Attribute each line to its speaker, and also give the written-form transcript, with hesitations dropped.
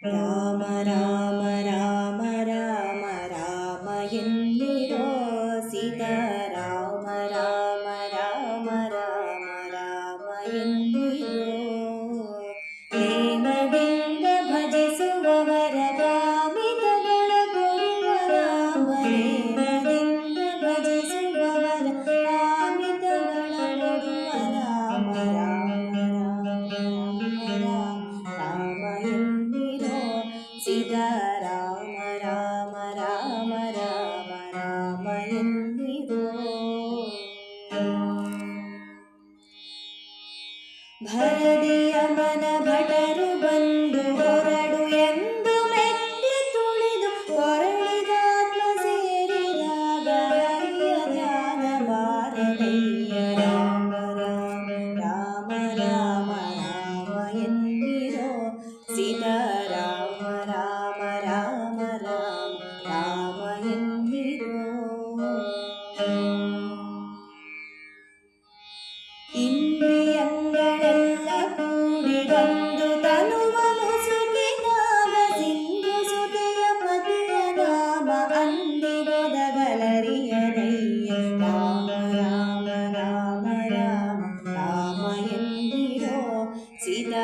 Speaker 1: ರಾಮ ರಾಮ ರಾಮ ರಾಮ ರಾಮ ಎನ್ನಿರೋ ಸೀತಾ ರಾಮ ರಾಮ ರಾಮ ರಾಮ ರಾಮ ಎನ್ನಿರೋ ಪ್ರೇಮದಿಂದ ಭಜಿಸುವವರ ಕಾಮಿತಗಳ ಕೊಡುವ ರಾಮ ಪ್ರೇಮದಿಂದ ಭಜಿಸುವವರ ಕಾಮಿತಗಳ ಕೊಡುವ ರಾಮ ರಾಮ ರಾಮ ಎನ್ನಿರೋ ಸೀತಾ ರಾಮ ರಾಮ ರಾಮ ರಾಮ ರಾಮ ಎನ್ನಿರೋ ಭರದಿಯಮನ ಭಟರು ಬಂದು ಹೊರಡು ಎಂದು ಮೆಟ್ಟಿ ತುಳಿದು ಹೊರಳಿದಾತ್ಮ ಸೇರಿದಾಗ ಹರಿಯ ಧ್ಯಾನ ಬಾರದಯ್ಯ ರಾಮ ರಾಮ ರಾಮ ರಾಮ ರಾಮ ಎನ್ನಿರೋ ಸೀತಾ ರಾಮ ರಾಮ ರಾಮ ರಾಮ ರಾಮ ಎನ್ನಿರೋ ಇಂದ್ರಿಯಗಳೆಲ್ಲ ಕೂಡಿಗೊಂದು ತನುವ ಮುಸುಕಿದಾಗ ಸಿಂಧು ಸುತೆಯ ಪತಿಯ ನಾಮ ಅಂದಿಗೊದಗಲರಿಯರಯ್ಯ ರಾಮ ರಾಮ ರಾಮ ರಾಮ ರಾಮ ಎಂದಿರೋ ಸೀತಾ